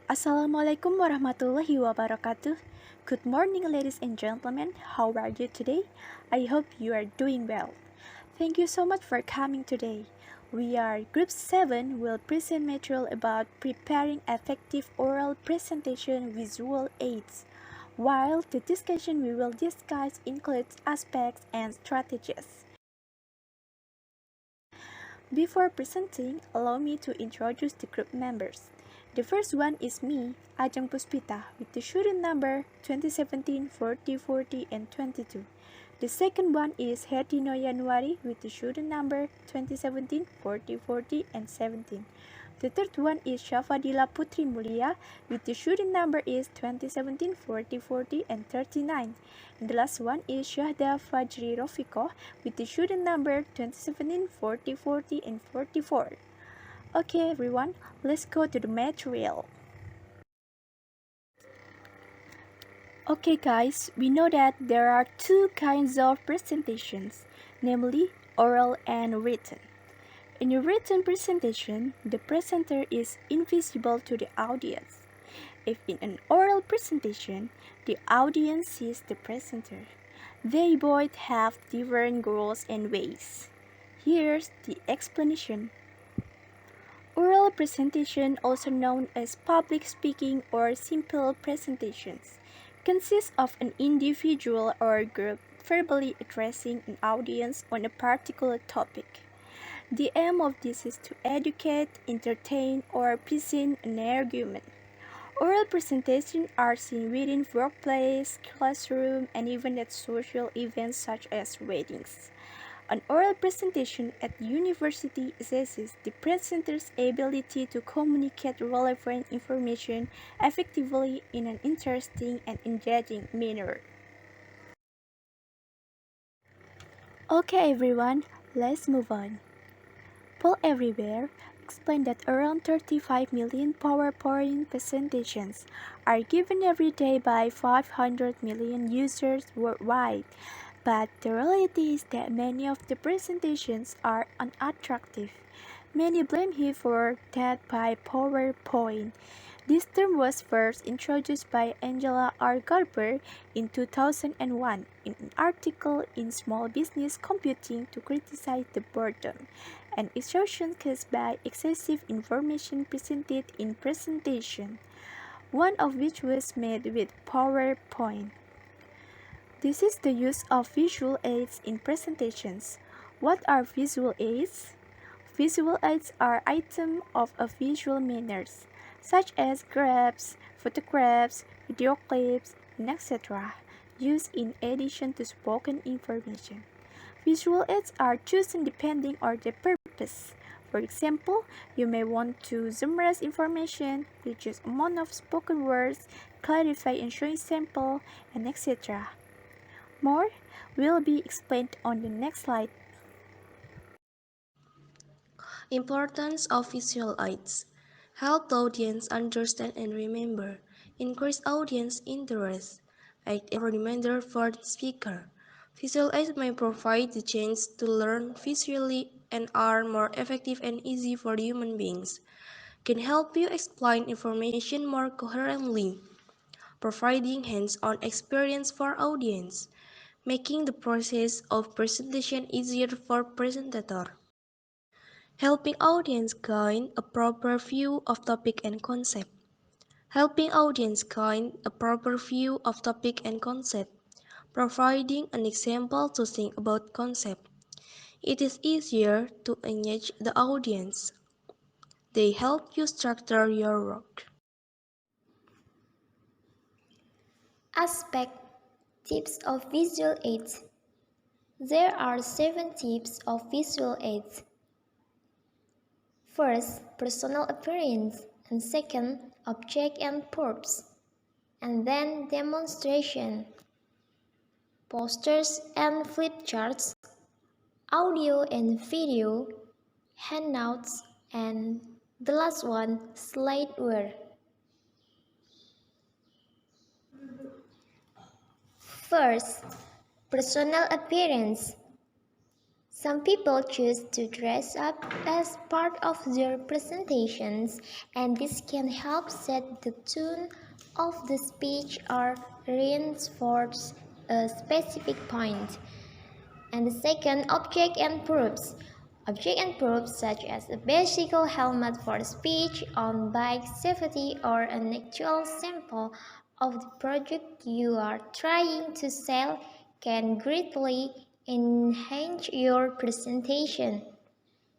Assalamualaikum warahmatullahi wabarakatuh. Good morning, ladies and gentlemen. How are you today? I hope you are doing well. Thank you so much for coming today. We are Group 7 will present material about preparing effective oral presentation visual aids, while the discussion we will discuss includes aspects and strategies. Before presenting, allow me to introduce the group members. The first one is me, Ajeng Puspita, with the student number 2017 40 40 and 22. The second one is Herdino Yanuari with the student number 2017 40 40 and 17. The third one is Syafadilla Putri M with the student number is 2017 40 40 and 39. And the last one is Syahda Fajri R with the student number 2017 40 40 and 44. Okay everyone, let's go to the material. Okay guys, we know that there are two kinds of presentations, namely oral and written. In a written presentation, the presenter is invisible to the audience. If in an oral presentation, the audience sees the presenter. They both have different goals and ways. Here's the explanation. Oral presentation, also known as public speaking or simple presentations, consists of an individual or group verbally addressing an audience on a particular topic. The aim of this is to educate, entertain, or present an argument. Oral presentations are seen within workplace, classroom, and even at social events such as weddings. An oral presentation at university assesses the presenter's ability to communicate relevant information effectively in an interesting and engaging manner. Okay everyone, let's move on. Poll Everywhere explained that around 35 million PowerPoint presentations are given every day by 500 million users worldwide. But the reality is that many of the presentations are unattractive. Many blame him for that by PowerPoint. This term was first introduced by Angela R. Garber in 2001 in an article in Small Business Computing to criticize the boredom and exhaustion caused by excessive information presented in presentation, one of which was made with PowerPoint. This is the use of visual aids in presentations. What are visual aids? Visual aids are items of a visual manners, such as graphs, photographs, video clips, and etc., used in addition to spoken information. Visual aids are chosen depending on the purpose. For example, you may want to summarize information, reduce amount of spoken words, clarify and show sample, and etc. More will be explained on the next slide. Importance of visual aids. Help the audience understand and remember. Increase audience interest. Act as a reminder for the speaker. Visual aids may provide the chance to learn visually and are more effective and easy for human beings. Can help you explain information more coherently. Providing hands-on experience for audience. Making the process of presentation easier for presenter. Helping audience gain a proper view of topic and concept. Helping audience gain a proper view of topic and concept. Providing an example to think about concept. It is easier to engage the audience. They help you structure your work. Aspect Tips of visual aids. There are 7 types of visual aids. First, personal appearance, and second, object and props, and then demonstration, posters and flip charts, audio and video, handouts, and the last one, slideware. First, personal appearance. Some people choose to dress up as part of their presentations, and this can help set the tone of the speech or reinforce a specific point. And the second, object and proofs. Object and proofs such as a bicycle helmet for speech on bike safety or an actual sample of the product you are trying to sell can greatly enhance your presentation.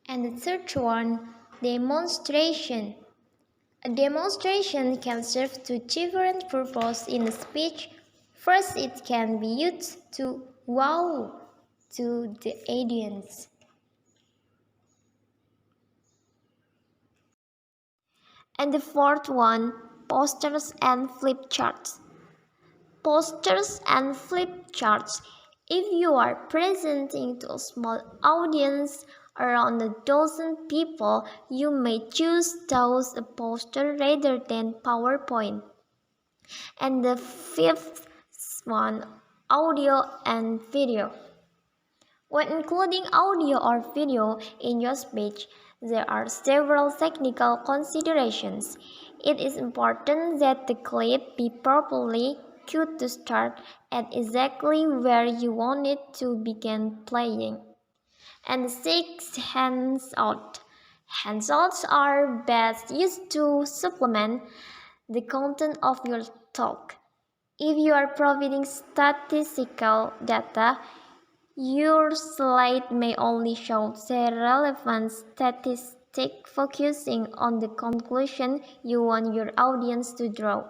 And the third one, demonstration. A demonstration can serve two different purposes in a speech. First, it can be used to wow to the audience. And the fourth one, posters and flip charts. Posters and flip charts. If you are presenting to a small audience, around a dozen people, you may choose to use a poster rather than PowerPoint. And the fifth one, audio and video. When including audio or video in your speech, there are several technical considerations. It is important that the clip be properly cued to start at exactly where you want it to begin playing. And 6. Hands out. Handouts are best used to supplement the content of your talk. If you are providing statistical data, your slide may only show the relevant statistic focusing on the conclusion you want your audience to draw.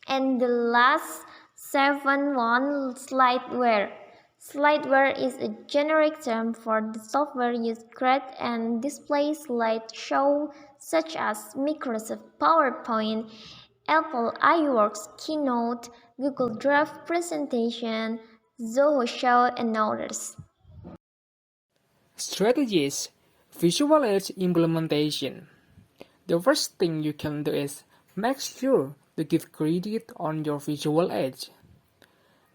And the last 7 one, slideware. Slideware is a generic term for the software used to create and display slideshows such as Microsoft PowerPoint, Apple iWorks Keynote, Google Drive presentation, Zoho Show, and others. Strategies: Visual Aids implementation. The first thing you can do is make sure to give credit on your visual aids.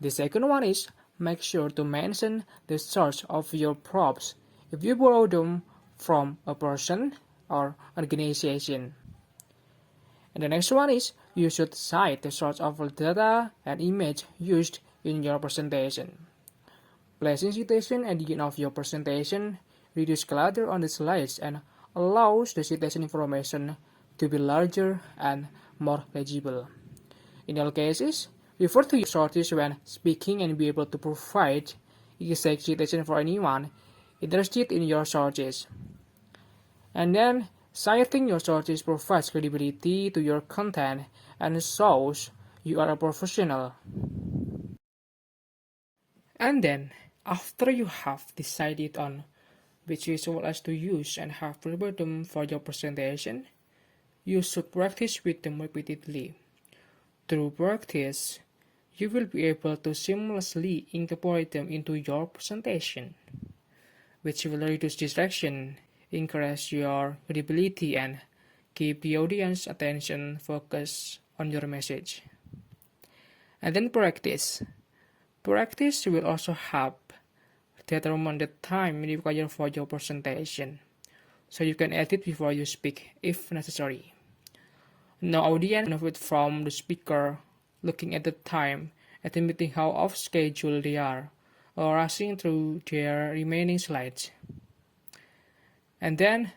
The second one is make sure to mention the source of your props if you borrow them from a person or organization. And the next one is you should cite the source of the data and image used in your presentation. Placing citation at the end of your presentation reduces clutter on the slides and allows the citation information to be larger and more legible. In all cases, refer to your sources when speaking and be able to provide exact citation for anyone interested in your sources. And then, citing your sources provides credibility to your content and shows you are a professional. And then, after you have decided on which visual aids to use and have prepared them for your presentation, you should practice with them repeatedly. Through practice, you will be able to seamlessly incorporate them into your presentation, which will reduce distraction, increase your credibility, and keep the audience attention focused on your message. And then practice. Practice will also help determine the time required for your presentation, so you can edit before you speak if necessary. No audience benefit from the speaker looking at the time, estimating how off schedule they are, or rushing through their remaining slides. And then,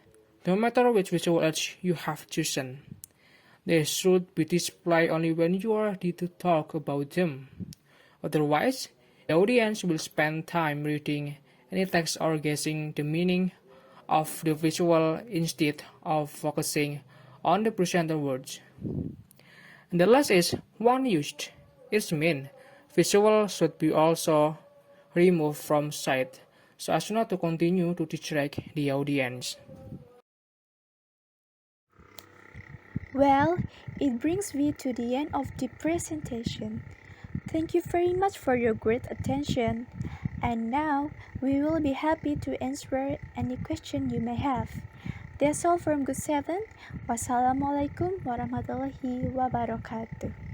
no matter which visual aids you have chosen, they should be displayed only when you are ready to talk about them. Otherwise, the audience will spend time reading any text or guessing the meaning of the visual instead of focusing on the presenter words. And the last is one used. It means visual should be also removed from sight so as not to continue to distract the audience. Well, it brings me to the end of the presentation. Thank you very much for your great attention. And now, we will be happy to answer any question you may have. That's all from Good 7. Wassalamualaikum warahmatullahi wabarakatuh.